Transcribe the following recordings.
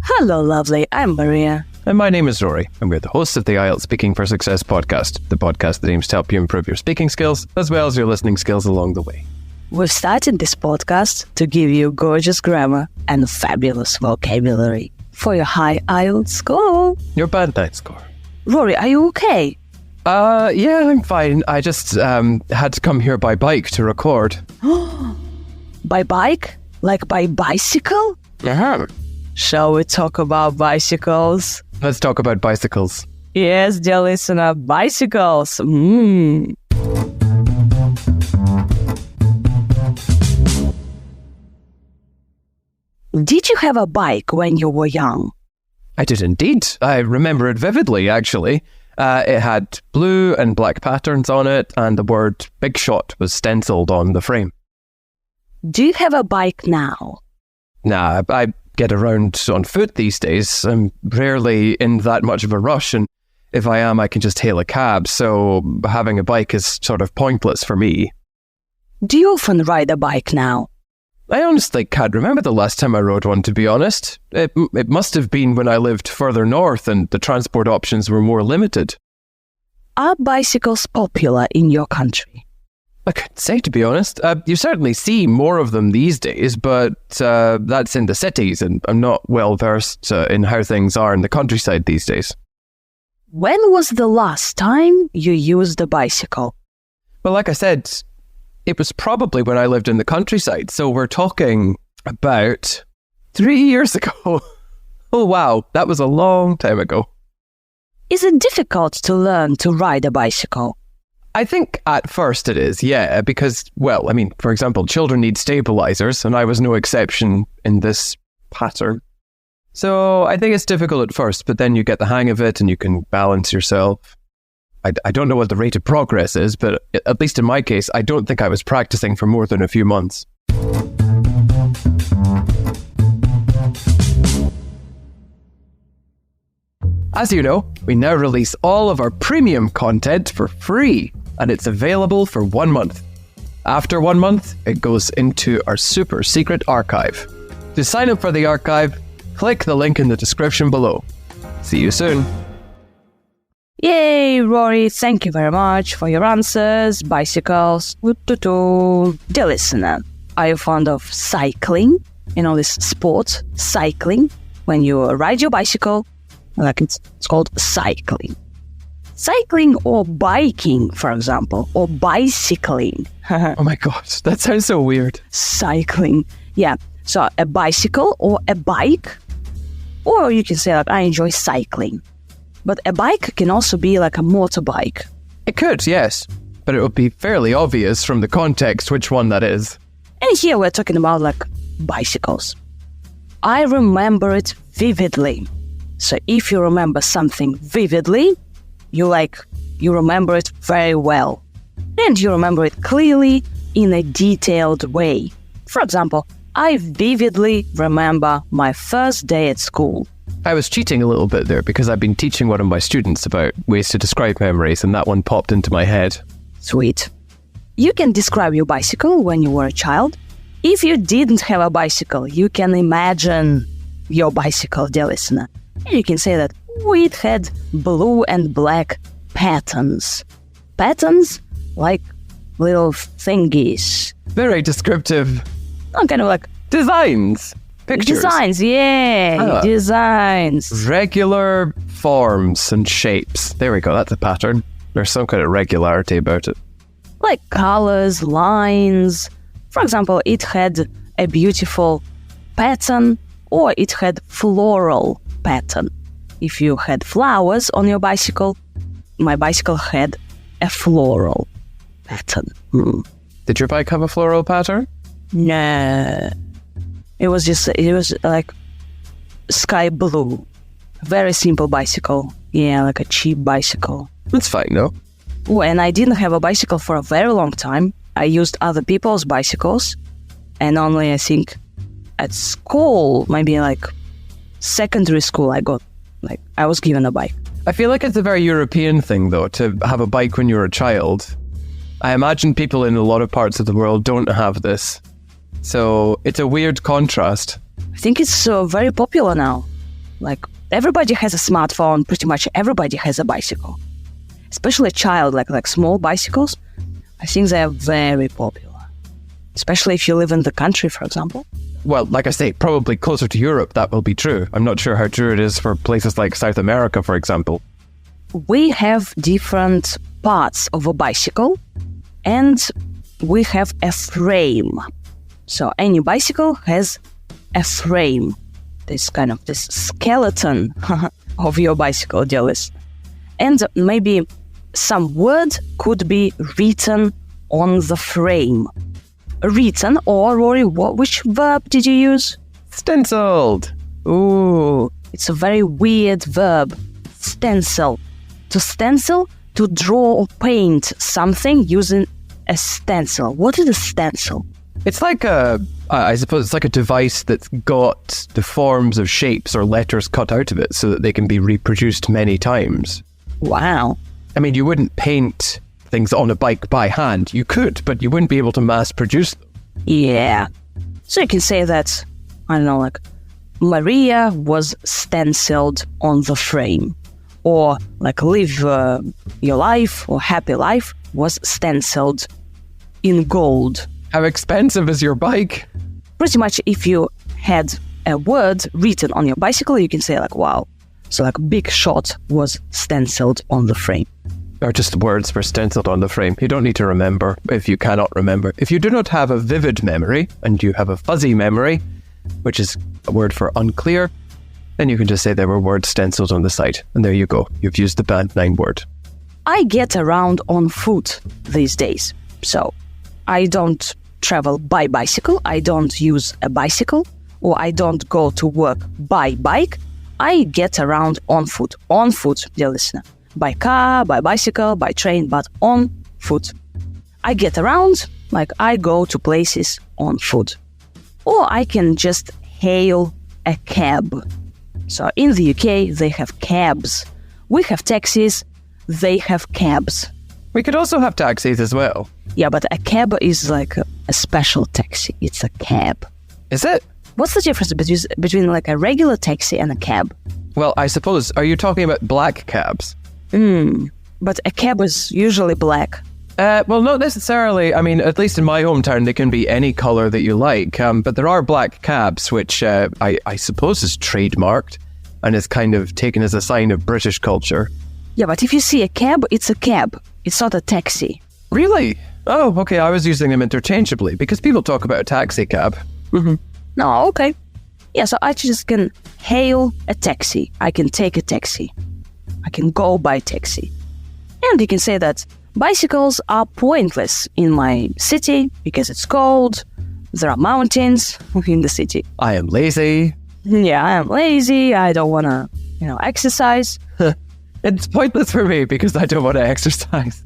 Hello, lovely. I'm Maria. And my name is Rory, and we're the hosts of the IELTS Speaking for Success podcast, the podcast that aims to help you improve your speaking skills as well as your listening skills along the way. We've started this podcast to give you gorgeous grammar and fabulous vocabulary for your high IELTS score. Your band night score. Rory, are you okay? Yeah, I'm fine. I just had to come here by bike to record. By bike? Like by bicycle? Uh-huh. Shall we talk about bicycles? Let's talk about bicycles. Yes, dear listener, bicycles. Did you have a bike when you were young? I did indeed. I remember it vividly, actually. It had blue and black patterns on it, and the word Big Shot was stenciled on the frame. Do you have a bike now? Nah, I get around on foot these days. I'm rarely in that much of a rush, and if I am, I can just hail a cab, so having a bike is sort of pointless for me. Do you often ride a bike now? I honestly can't remember the last time I rode one, to be honest. It must have been when I lived further north and the transport options were more limited. Are bicycles popular in your country? I couldn't say, to be honest. You certainly see more of them these days, but that's in the cities, and I'm not well versed in how things are in the countryside these days. When was the last time you used a bicycle? Well, like I said, it was probably when I lived in the countryside, so we're talking about 3 years ago. Oh wow, that was a long time ago. Is it difficult to learn to ride a bicycle? I think at first it is, yeah, because, well, I mean, for example, children need stabilizers, and I was no exception in this pattern. So I think it's difficult at first, but then you get the hang of it and you can balance yourself. I don't know what the rate of progress is, but at least in my case, I don't think I was practicing for more than a few months. As you know, we now release all of our premium content for free, and it's available for 1 month. After 1 month, it goes into our super secret archive. To sign up for the archive, click the link in the description below. See you soon. Yay, Rory, thank you very much for your answers. Bicycles. Dear listener, are you fond of cycling? You know, this sport, cycling, when you ride your bicycle, like it's called cycling. Cycling or biking, for example, or bicycling. Oh my gosh, that sounds so weird. Cycling. Yeah, so a bicycle or a bike, or you can say like, I enjoy cycling. But a bike can also be like a motorbike. It could, yes, but it would be fairly obvious from the context which one that is. And here we're talking about like bicycles. I remember it vividly. So if you remember something vividly, you remember it very well. And you remember it clearly in a detailed way. For example, I vividly remember my first day at school. I was cheating a little bit there because I've been teaching one of my students about ways to describe memories, and that one popped into my head. Sweet. You can describe your bicycle when you were a child. If you didn't have a bicycle, you can imagine your bicycle, dear listener. And you can say that it had blue and black patterns. Patterns like little thingies. Very descriptive. Kind of like Designs. Pictures. Designs, yeah. Designs. Regular forms and shapes. There we go, that's a pattern. There's some kind of regularity about it. Like colors, lines. For example, it had a beautiful pattern, or it had floral pattern. If you had flowers on your bicycle, my bicycle had a floral pattern. Did your bike have a floral pattern? No. It was like sky blue. Very simple bicycle. Yeah, like a cheap bicycle. That's fine, though. Oh, and I didn't have a bicycle for a very long time. I used other people's bicycles. And only, I think, at school, maybe like secondary school, I was given a bike. I feel like it's a very European thing, though, to have a bike when you're a child. I imagine people in a lot of parts of the world don't have this. So it's a weird contrast. I think it's very popular now. Like, everybody has a smartphone, pretty much everybody has a bicycle. Especially a child, like small bicycles. I think they are very popular. Especially if you live in the country, for example. Well, like I say, probably closer to Europe, that will be true. I'm not sure how true it is for places like South America, for example. We have different parts of a bicycle, and we have a frame. So any bicycle has a frame. This kind of this skeleton of your bicycle, dear listener. And maybe some word could be written on the frame. Written, or Rory, which verb did you use? Stenciled. Ooh, it's a very weird verb. Stencil. To stencil, to draw or paint something using a stencil. What is a stencil? It's like I suppose it's like a device that's got the forms of shapes or letters cut out of it so that they can be reproduced many times. Wow. I mean, you wouldn't paint things on a bike by hand. You could, but you wouldn't be able to mass produce them. Yeah. So you can say that, I don't know, like, Maria was stenciled on the frame. Or, like, live your life or happy life was stenciled in gold. How expensive is your bike? Pretty much if you had a word written on your bicycle, you can say like, wow. So like big shot was stenciled on the frame. Or just words were stenciled on the frame. You don't need to remember if you cannot remember. If you do not have a vivid memory and you have a fuzzy memory, which is a word for unclear, then you can just say there were words stenciled on the site. And there you go. You've used the Band 9 word. I get around on foot these days. So I don't travel by bicycle, I don't use a bicycle, or I don't go to work by bike. I get around on foot. On foot, dear listener. By car, by bicycle, by train, but on foot. I get around, like I go to places on foot. Or I can just hail a cab. So in the UK, they have cabs. We have taxis, they have cabs. We could also have taxis as well. Yeah, but a cab is like a special taxi. It's a cab. Is it? What's the difference between like a regular taxi and a cab? Well, I suppose, are you talking about black cabs? But a cab is usually black. Well, not necessarily. I mean, at least in my hometown, they can be any colour that you like. But there are black cabs, which I suppose is trademarked and is kind of taken as a sign of British culture. Yeah, but if you see a cab, it's a cab. It's not a taxi. Really? Oh, okay. I was using them interchangeably because people talk about a taxi cab. No, okay. Yeah, so I just can hail a taxi. I can take a taxi. I can go by taxi. And you can say that bicycles are pointless in my city because it's cold. There are mountains in the city. I am lazy. Yeah, I am lazy. I don't want to, exercise. It's pointless for me because I don't want to exercise.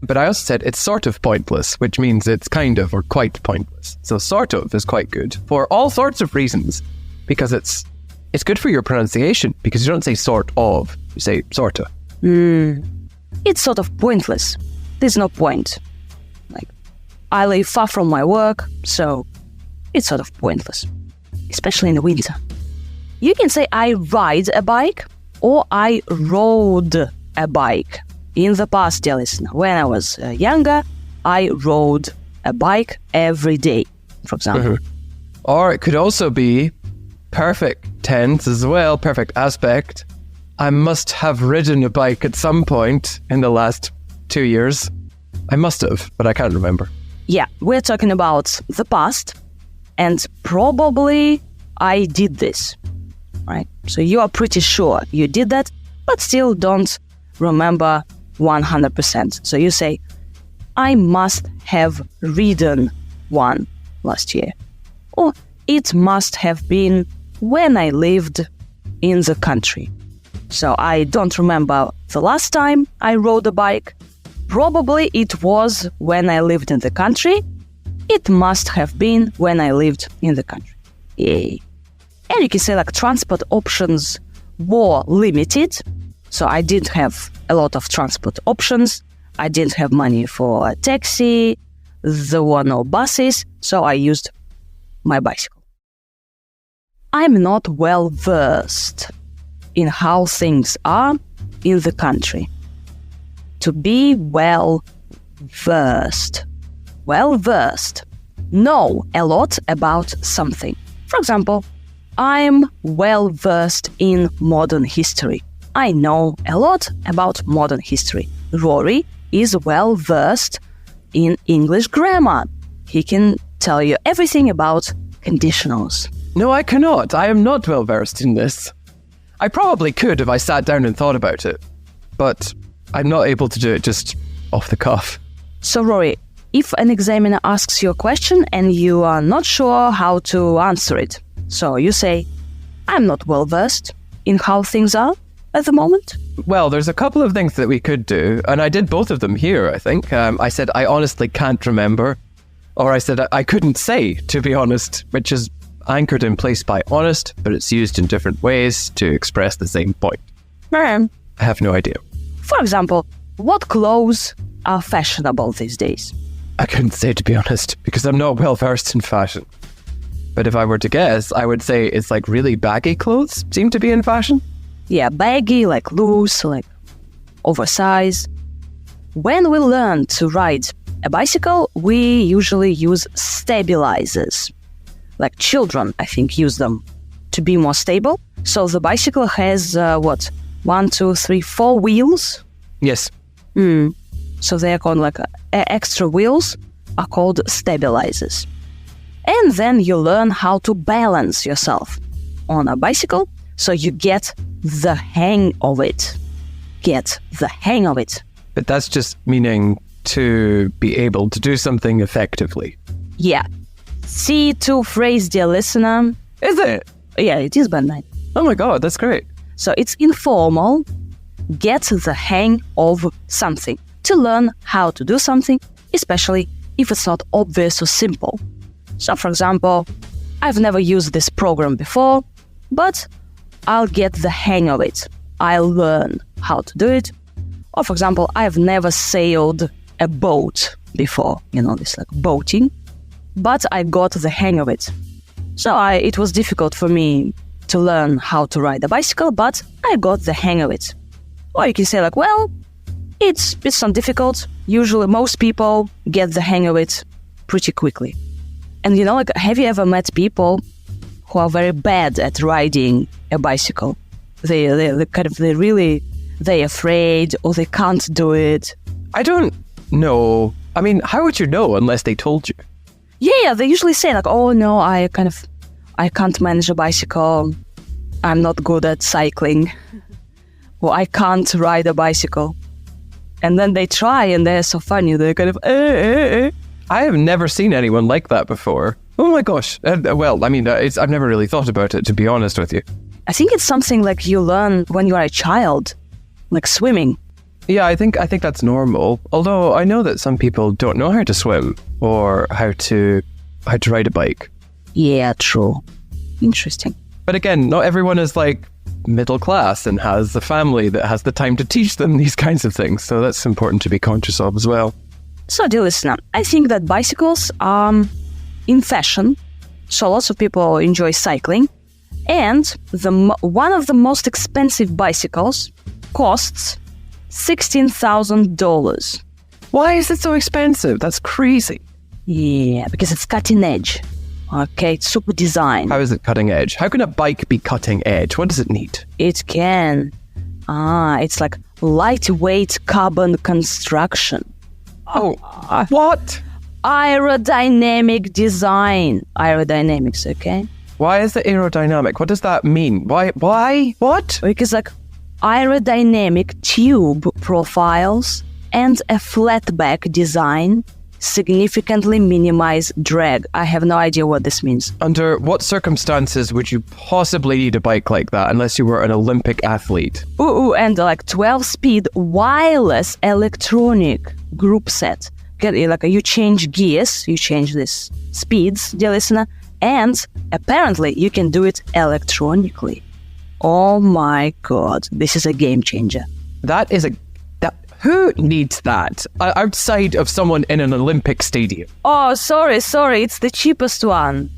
But I also said it's sort of pointless, which means it's kind of or quite pointless. So sort of is quite good for all sorts of reasons. Because it's good for your pronunciation because you don't say sort of, you say sorta. It's sort of pointless. There's no point. Like, I live far from my work, so it's sort of pointless. Especially in the winter. You can say I ride a bike or I rode a bike. In the past, dear listener, when I was younger, I rode a bike every day, for example. Or it could also be perfect tense as well, perfect aspect. I must have ridden a bike at some point in the last 2 years. I must have, but I can't remember. Yeah, we're talking about the past, and probably I did this, right? So you are pretty sure you did that, but still don't remember 100%. So you say, I must have ridden one last year. Or it must have been when I lived in the country. So I don't remember the last time I rode a bike. Probably it was when I lived in the country. It must have been when I lived in the country. Yay. And you can say like transport options were limited. So I didn't have a lot of transport options. I didn't have money for a taxi. There were no buses. So I used my bicycle. I'm not well versed in how things are in the country. To be well versed. Well versed. Know a lot about something. For example, I'm well versed in modern history. I know a lot about modern history. Rory is well versed in English grammar. He can tell you everything about conditionals. No, I cannot. I am not well versed in this. I probably could if I sat down and thought about it, but I'm not able to do it just off the cuff. So, Rory, if an examiner asks you a question and you are not sure how to answer it, so you say, I'm not well versed in how things are at the moment. Well, there's a couple of things that we could do, and I did both of them here, I think. I said, I honestly can't remember, or I said, I couldn't say, to be honest, which is anchored in place by honest, but it's used in different ways to express the same point. I have no idea. For example, what clothes are fashionable these days? I couldn't say, to be honest, because I'm not well versed in fashion. But if I were to guess, I would say it's like really baggy clothes seem to be in fashion. Yeah, baggy, like loose, like oversized. When we learn to ride a bicycle, we usually use stabilizers. Like children, I think, use them to be more stable. So the bicycle has, 1, 2, 3, 4 wheels? Yes. So they are called like extra wheels are called stabilizers. And then you learn how to balance yourself on a bicycle so you get the hang of it. Get the hang of it. But that's just meaning to be able to do something effectively. Yeah. C2 phrase, dear listener. Is it? Yeah, it is bad night. Oh my God, that's great. So it's informal. Get the hang of something. To learn how to do something, especially if it's not obvious or simple. So, for example, I've never used this program before, but I'll get the hang of it. I'll learn how to do it. Or, for example, I've never sailed a boat before, this like boating, but I got the hang of it. So it was difficult for me to learn how to ride a bicycle, but I got the hang of it. Or you can say like, well, it's not difficult. Usually most people get the hang of it pretty quickly. And have you ever met people who are very bad at riding a bicycle? They're afraid or they can't do it. I don't know. I mean, how would you know unless they told you? Yeah, they usually say like, oh no, I can't manage a bicycle. I'm not good at cycling. Or I can't ride a bicycle. And then they try and they're so funny. They're kind of, I have never seen anyone like that before. Oh my gosh. I've never really thought about it, to be honest with you. I think it's something like you learn when you are a child, like swimming. Yeah, I think that's normal. Although I know that some people don't know how to swim or how to ride a bike. Yeah, true. Interesting. But again, not everyone is like middle class and has a family that has the time to teach them these kinds of things. So that's important to be conscious of as well. So, dear listener, I think that bicycles are in fashion. So lots of people enjoy cycling. And one of the most expensive bicycles costs $16,000. Why is it so expensive? That's crazy. Yeah, because it's cutting edge. Okay, it's super design. How is it cutting edge? How can a bike be cutting edge? What does it need? It can. It's like lightweight carbon construction. Oh, what? Aerodynamic design. Aerodynamics, okay? Why is it aerodynamic? What does that mean? Why? What? Because like aerodynamic tube profiles and a flat back design significantly minimize drag. I have no idea what this means. Under what circumstances would you possibly need a bike like that unless you were an Olympic athlete? And like 12-speed wireless electronic group set. You change gears, you change these speeds, dear listener, and apparently you can do it electronically. Oh my God, this is a game changer. Who needs that outside of someone in an Olympic stadium? Oh, sorry, it's the cheapest one.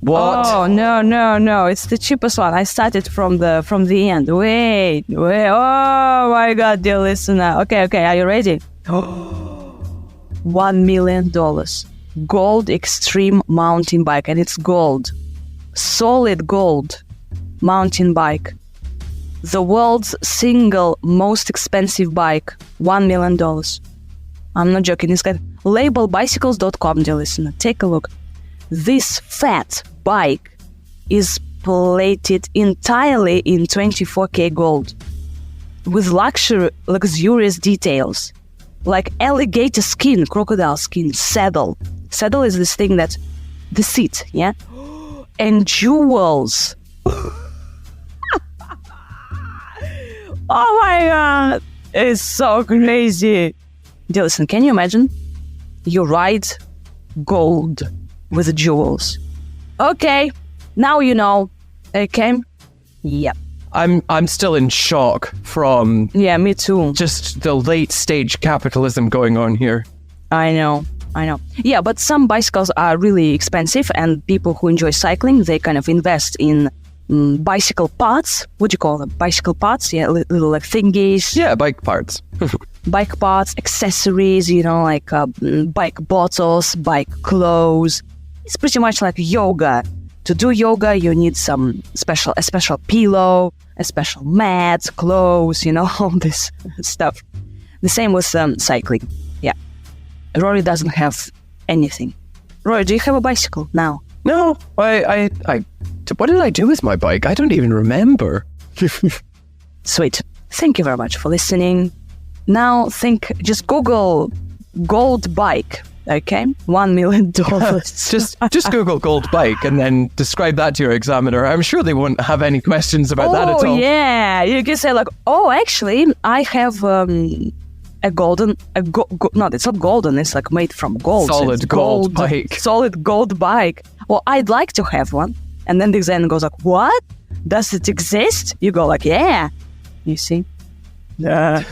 What? Oh, no. It's the cheapest one. I started from the end. Wait. Oh, my God, dear listener. Okay. Are you ready? $1 million. Gold extreme mountain bike. And it's gold. Solid gold mountain bike. The world's single most expensive bike. $1 million. I'm not joking. It's got labelbicycles.com, dear listener. Take a look. This fat bike is plated entirely in 24K gold with luxurious details like alligator skin, crocodile skin, saddle. Saddle is this thing that the seat, yeah? And jewels. Oh my God. It's so crazy. Dear listener, can you imagine? You ride gold with jewels. Okay, now you know. Okay? Yep. I'm still in shock from Me too. just the late stage capitalism going on here. I know. Yeah, but some bicycles are really expensive, and people who enjoy cycling, they kind of invest in bicycle parts. What do you call them? Bicycle parts? Yeah, little like thingies. Yeah, bike parts. Bike parts, accessories, like bike bottles, bike clothes. It's pretty much like yoga. To do yoga, you need a special pillow, a special mat, clothes, all this stuff. The same with cycling. Yeah. Rory doesn't have anything. Rory, do you have a bicycle now? No, I what did I do with my bike? I don't even remember. Sweet. Thank you very much for listening. Now just Google gold bike, okay? $1 million. just Google gold bike and then describe that to your examiner. I'm sure they won't have any questions about that at all. Oh, yeah. You can say actually, I have a golden... no, it's not golden. It's like made from gold. Solid gold bike. Solid gold bike. Well, I'd like to have one. And then the examiner goes like, what? Does it exist? You go like, yeah. You see? Yeah.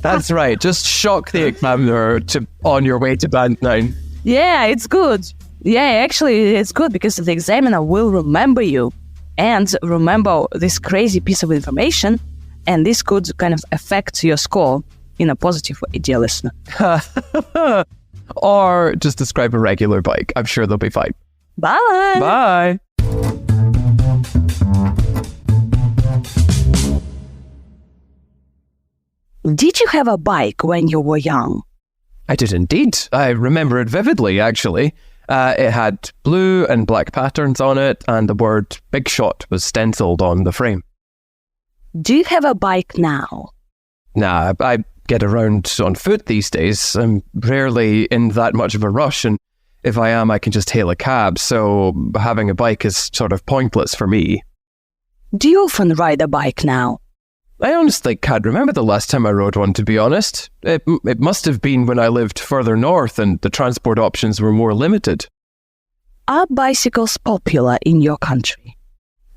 That's right. Just shock the examiner on your way to Band 9. Yeah, it's good. Yeah, actually, it's good because the examiner will remember you and remember this crazy piece of information, and this could kind of affect your score in a positive way, dear listener. Or just describe a regular bike. I'm sure they'll be fine. Bye. Bye. Did you have a bike when you were young? I did indeed. I remember it vividly, actually. It had blue and black patterns on it, and the word Big Shot was stenciled on the frame. Do you have a bike now? Nah, I get around on foot these days. I'm rarely in that much of a rush, and if I am, I can just hail a cab, so having a bike is sort of pointless for me. Do you often ride a bike now? I honestly can't remember the last time I rode one, to be honest. It must have been when I lived further north and the transport options were more limited. Are bicycles popular in your country?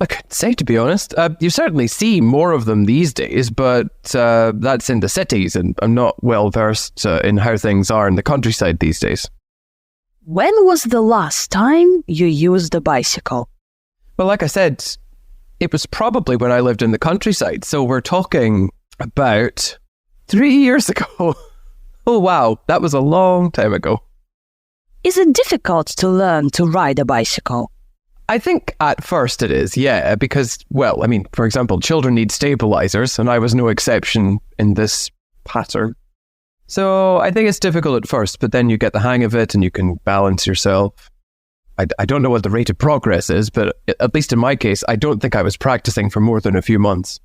I couldn't say, to be honest. You certainly see more of them these days, but that's in the cities, and I'm not well versed in how things are in the countryside these days. When was the last time you used a bicycle? Well, like I said, it was probably when I lived in the countryside, so we're talking about 3 years ago. Oh wow, that was a long time ago. Is it difficult to learn to ride a bicycle? I think at first it is, yeah, because, well, I mean, for example, children need stabilizers, and I was no exception in this pattern. So I think it's difficult at first, but then you get the hang of it and you can balance yourself. I don't know what the rate of progress is, but at least in my case, I don't think I was practicing for more than a few months.